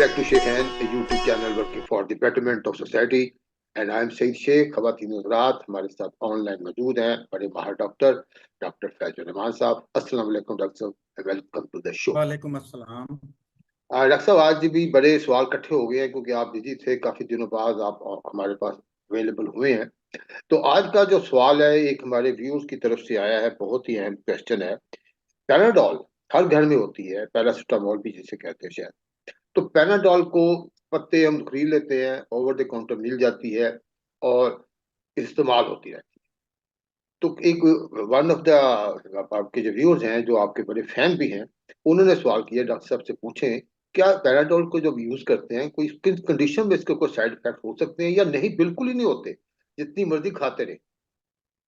back to Sheikh Hand, a YouTube channel working for the betterment of society. And I am Said Sheikh. खवातीन हज़रात हमारे साथ online मौजूद हैं बड़े माहिर डॉक्टर फैजुल रहमान साहब। अस्सलाम वालेकुम डॉक्टर साहब, वेलकम टू द शो। वालेकुम अस्सलाम। डॉक्टर साहब, आज भी बड़े सवाल इकट्ठे हो गए हैं क्योंकि आप बिजी थे, काफी दिनों बाद आप हमारे पास अवेलेबल हुए हैं। तो आज का जो सवाल है एक हमारे व्यूअर्स की तरफ से आया है, बहुत ही अहम क्वेश्चन है। पैनाडोल हर घर में होती है, पैरासिटामोल भी जिसे कहते हैं शायद। तो पैनाडोल को पत्ते हम खरीद लेते हैं, ओवर द काउंटर मिल जाती है और इस्तेमाल होती रहती है। तो एक वन ऑफ द आपके जो व्यूअर्स हैं, जो आपके बड़े फैन भी हैं, उन्होंने सवाल किया डॉक्टर साहब से पूछें क्या पैनाडोल को जब यूज करते हैं कोई किस कंडीशन में इसके कोई साइड इफेक्ट हो सकते हैं या नहीं, बिल्कुल ही नहीं होते, जितनी मर्जी खाते रहे।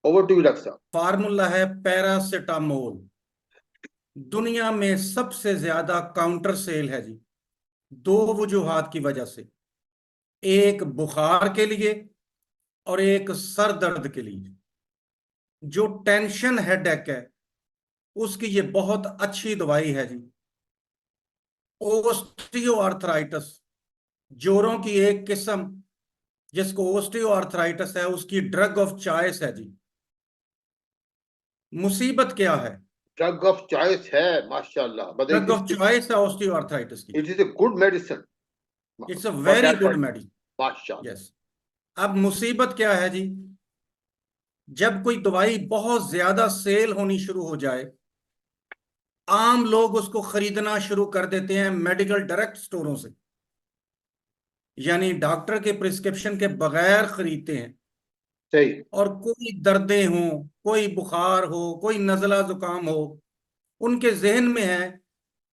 ओवर टू यू डॉक्टर साहब। फार्मूला है पैरासिटामोल। दुनिया में सबसे ज्यादा काउंटर सेल है जी, दो वजूहात की वजह से। एक बुखार के लिए और एक सर दर्द के लिए। जो टेंशन हेडेक है उसकी ये बहुत अच्छी दवाई है जी। ओस्टियोआर्थराइटिस, जोड़ों की एक किस्म जिसको ओस्टियोआर्थराइटिस है, उसकी ड्रग ऑफ चॉइस है जी। मुसीबत क्या है? ड्रग ऑफ चॉइस है, माशाल्लाह, ड्रग मतलब ऑफ चॉइस है ओस्टियोआर्थराइटिस की। It is a good medicine it's a for very that good person. Medicine. माशाल्लाह। यस। अब मुसीबत क्या है जी? जब कोई दवाई बहुत ज्यादा सेल होनी शुरू हो जाए, आम लोग उसको खरीदना शुरू कर देते हैं मेडिकल डायरेक्ट स्टोरों से, यानी डॉक्टर के प्रिस्क्रिप्शन के बगैर खरीदते हैं। सही। और कोई दर्दें हों, कोई बुखार हो, कोई नजला जुकाम हो, उनके जहन में है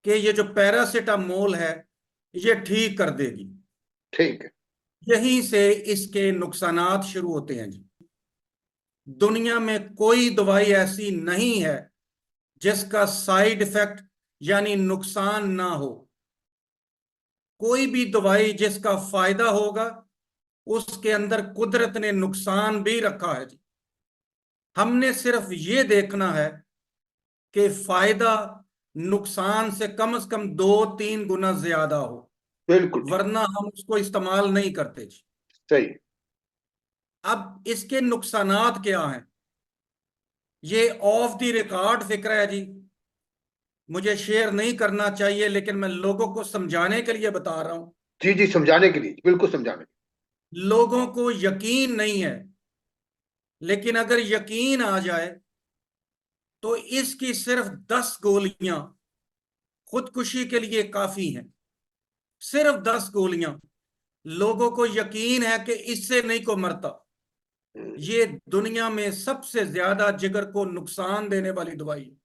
कि ये जो पैरासिटामोल है ये ठीक कर देगी। ठीक है। यहीं से इसके नुकसानात शुरू होते हैं जी। दुनिया में कोई दवाई ऐसी नहीं है जिसका साइड इफेक्ट यानी नुकसान ना हो। कोई भी दवाई जिसका फायदा होगा उसके अंदर कुदरत ने नुकसान भी रखा है जी। हमने सिर्फ ये देखना है कि फायदा नुकसान से कम 2-3 गुना ज्यादा हो, बिल्कुल ठीक। वरना हम उसको इस्तेमाल नहीं करते जी। सही। अब इसके नुकसानात क्या हैं? ये ऑफ द रिकॉर्ड फिक्र है जी, मुझे शेयर नहीं करना चाहिए, लेकिन मैं लोगों को समझाने के लिए बता रहा हूं। जी जी, समझाने के लिए, बिल्कुल समझाने के लोगों को यकीन नहीं है, लेकिन अगर यकीन आ जाए तो इसकी सिर्फ 10 गोलियां खुदकुशी के लिए काफी हैं। सिर्फ 10 गोलियां। लोगों को यकीन है कि इससे नहीं को मरता। लिए। ये दुनिया में सबसे ज्यादा जिगर को नुकसान देने वाली दवाई है।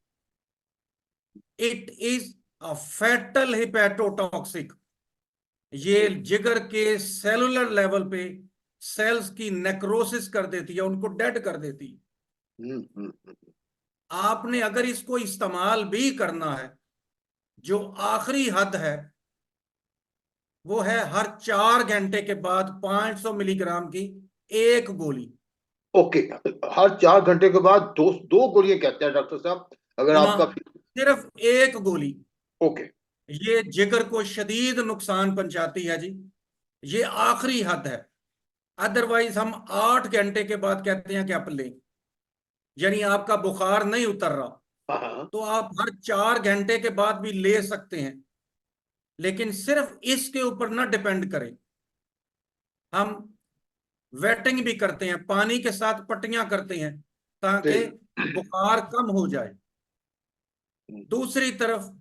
It is a fatal hepatotoxic. ये जिगर के सेलुलर लेवल पे सेल्स की नेक्रोसिस कर देती है, उनको डेड कर देती है। हम्म, हम्म, हम्म। आपने अगर इसको इस्तेमाल भी करना है, जो आखिरी हद है वो है हर 4 घंटे के बाद 500 मिलीग्राम की एक गोली। ओके। हर 4 घंटे के बाद दो दो गोलियां कहते हैं डॉक्टर साहब, अगर ना, आपका। सिर्फ एक गोली। ओके। ये जिगर को शदीद नुकसान पहुंचाती है जी। ये आखिरी हद है। अदरवाइज हम 8 घंटे के बाद कहते हैं कि आप लें, यानी आपका बुखार नहीं उतर रहा हाँ हाँ। तो आप हर 4 घंटे के बाद भी ले सकते हैं। लेकिन सिर्फ इसके ऊपर ना डिपेंड करें। हम वेटिंग भी करते हैं, पानी के साथ पट्टियां करते हैं ताकि सही। बुखार कम हो जाए। दूसरी तरफ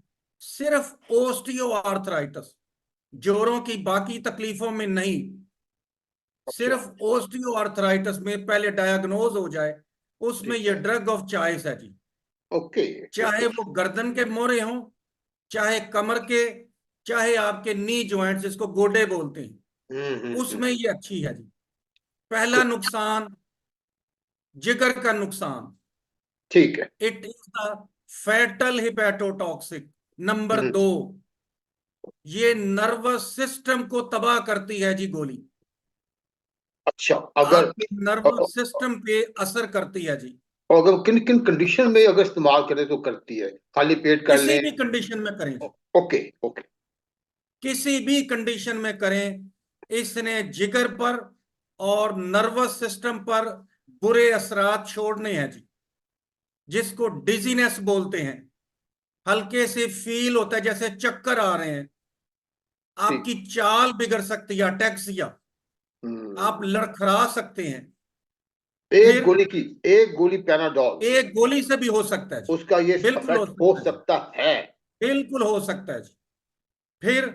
सिर्फ ओस्टियोआर्थराइटिस, जोड़ों की बाकी तकलीफों में नहीं, अच्छा। सिर्फ ओस्टियोआर्थराइटिस में पहले डायग्नोज हो जाए, उसमें ठीक यह है। ड्रग ऑफ चॉइस है जी। ओके चाहे ओके। वो गर्दन के मोरे हों, चाहे कमर के, चाहे आपके नी ज्वाइंट जिसको गोडे बोलते हैं, उसमें ये अच्छी है जी। पहला good। नुकसान जिगर का नुकसान। ठीक है। It is the fatal hepatotoxic. Number hmm. 2, ये नर्वस सिस्टम को तबाह करती है जी गोली। अच्छा, अगर आपके नर्वस सिस्टम पे असर करती है जी। अगर किन किन कंडीशन में अगर इस्तेमाल करें तो करती है, खाली पेट कर किसी लें? भी कंडीशन में करें जी। Okay okay. किसी भी कंडीशन में करें, इसने जिगर पर और नर्वस सिस्टम पर बुरे असरात छोड़ने हैं जी, जिसको डिजीनेस बोलते हैं। हल्के से फील होता है जैसे चक्कर आ रहे हैं, ठीक। आपकी चाल बिगड़ सकती है, अटैक्सिया, आप हम्म। लड़खड़ा सकते हैं। एक फिर गोली की, एक गोली पैनाडोल, एक गोली से भी हो सकता है जी, उसका ये बिल्कुल हो इफेक्ट हो सकता है, सकता है। बिल्कुल हो सकता है जी। फिर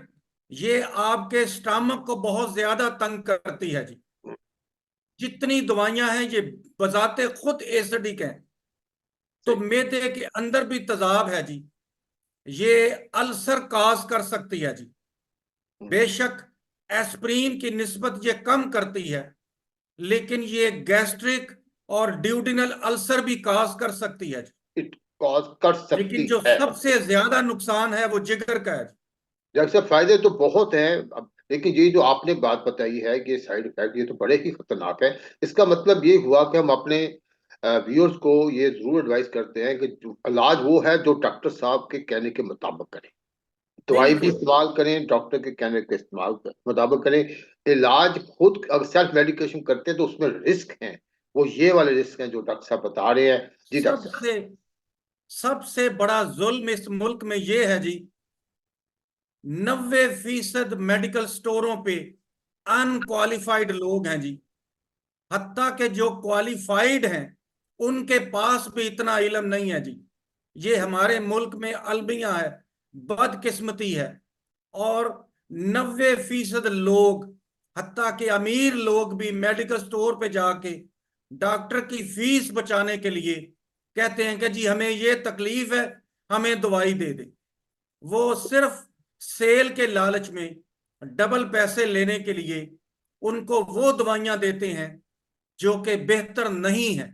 ये आपके स्टमक को बहुत ज्यादा तंग करती है जी। जितनी दवाइयां हैं ये बजाते खुद एसिडिक हैं, तो सही। मैदे के अंदर भी तेजाब है जी, ये अल्सर काज कर सकती है जी। हम्म। बेशक एस्प्रिन की निस्बत ये कम करती है, लेकिन ये गैस्ट्रिक और ड्यूडिनल अल्सर भी काज कर सकती है जी। इट कॉज कर लेकिन सकती जो है। सबसे ज्यादा नुकसान है वो जिगर का है जी। डॉक्टर साहब, फायदे तो बहुत हैं अब, लेकिन ये जो आपने बात बताई है कि साइड इफेक्ट, ये तो बड़े ही खतरनाक है। इसका मतलब ये हुआ कि हम अपने व्यूअर्स को ये जरूर एडवाइस करते हैं कि इलाज वो है जो डॉक्टर साहब के कहने के मुताबिक करें। दवाई भी बिल्कुल इस्तेमाल करें, डॉक्टर के कहने के इस्तेमाल मुताबिक करें। इलाज खुद अगर सेल्फ मेडिकेशन करते हैं तो उसमें रिस्क हैं, वो ये वाले रिस्क हैं जो डॉक्टर साहब बता रहे हैं। जी डॉक्टर साहब। सबसे सबसे बड़ा जुल्म इस मुल्क में ये है जी, 90% मेडिकल स्टोरों पे अनक्वालिफाइड लोग हैं जी। हत्ता के जो क्वालिफाइड हैं उनके पास भी इतना इल्म नहीं है जी। ये हमारे मुल्क में अलमिया है, बदकिस्मती है। और 90% लोग, हत्ता के अमीर लोग भी मेडिकल स्टोर पे जाके डॉक्टर की फीस बचाने के लिए कहते हैं कि जी हमें ये तकलीफ है, हमें दवाई दे दे। वो सिर्फ सेल के लालच में, डबल पैसे लेने के लिए उनको वो दवाइयां देते हैं जो कि बेहतर नहीं है।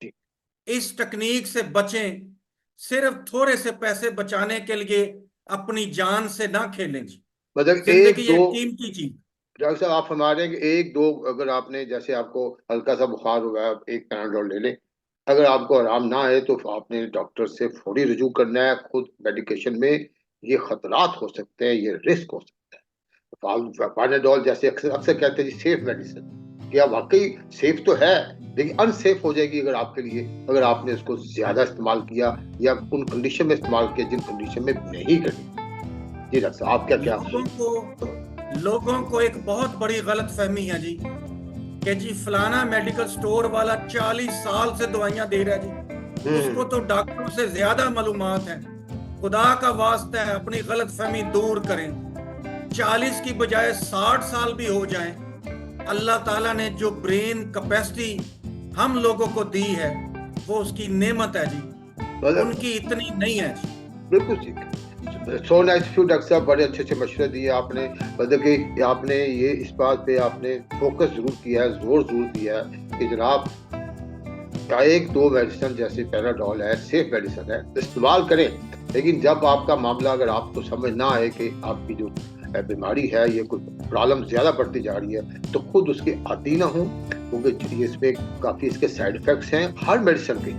जी। इस तकनीक से बचें, सिर्फ थोड़े से पैसे बचाने के लिए अपनी जान से ना खेलें जी। मतलब एक जिंदगी दो, एक कीमती चीज। डॉक्टर साहब आप फरमा रहे हैं कि एक दो, अगर आपने जैसे आपको हल्का सा बुखार हुआ है, एक पैनाडोल ले लें। अगर आपको आराम ना आए तो आपने डॉक्टर से फौरी रुजू करना है। खुद मेडिकेशन में ये खतरात हो सकते हैं, ये रिस्क हो सकता है। पैनाडोल जैसे अक्सर अक्सर कहते हैं जी सेफ मेडिसिन, क्या वाकई सेफ तो है, लेकिन अनसेफ हो जाएगी अगर आपके लिए, अगर आपने इसको ज्यादा इस्तेमाल किया या उन कंडीशन में इस्तेमाल किया जिन कंडीशन में नहीं करनी। जी डॉक्टर साहब, आप क्या क्या। लोगों को एक बहुत बड़ी गलत फहमी है जी कि जी फलाना मेडिकल स्टोर वाला 40 साल से दवाइयां दे रहा है जी, उसको तो डॉक्टरों से ज्यादा मालूमात है। खुदा का वास्ता है अपनी गलत फहमी दूर करें। 40 की बजाय 60 साल भी हो जाएं, अल्लाह ताला ने जो ब्रेन कैपेसिटी हम लोगों को दी है वो उसकी नेमत है जी, मतलब उनकी इतनी नहीं है जी। बिल्कुल ठीक। सो नाइस फ्यू डॉक्टर साहब, बड़े अच्छे अच्छे मशवरे दिए आपने। मतलब कि आपने ये इस बात पे आपने फोकस जरूर किया है, जोर जरूर दिया है कि जनाब एक दो मेडिसिन जैसे पैराडोल है, सेफ मेडिसिन है, इस्तेमाल करें। लेकिन जब आपका मामला, अगर आपको समझ ना आए कि आपकी जो बीमारी है ये कोई प्रॉब्लम ज्यादा बढ़ती जा रही है, तो खुद उसके आदी ना हो, क्योंकि इसमें काफी इसके साइड इफेक्ट्स हैं हर मेडिसिन के,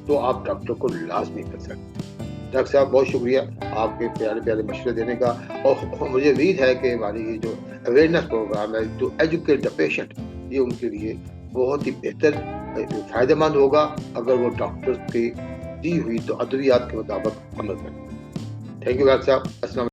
तो आप डॉक्टर को लाजमी कर सकते। डॉक्टर साहब बहुत शुक्रिया आपके प्यारे प्यारे मशवरे देने का। और मुझे उम्मीद है कि हमारी ये जो अवेयरनेस प्रोग्राम है टू एजुकेट द पेशेंट, ये उनके लिए बहुत ही बेहतर फायदेमंद होगा अगर वो डॉक्टर की दी हुई तो अद्वियात के मुताबिक अमल करें। थैंक यू डॉक्टर साहब। अस्सलाम।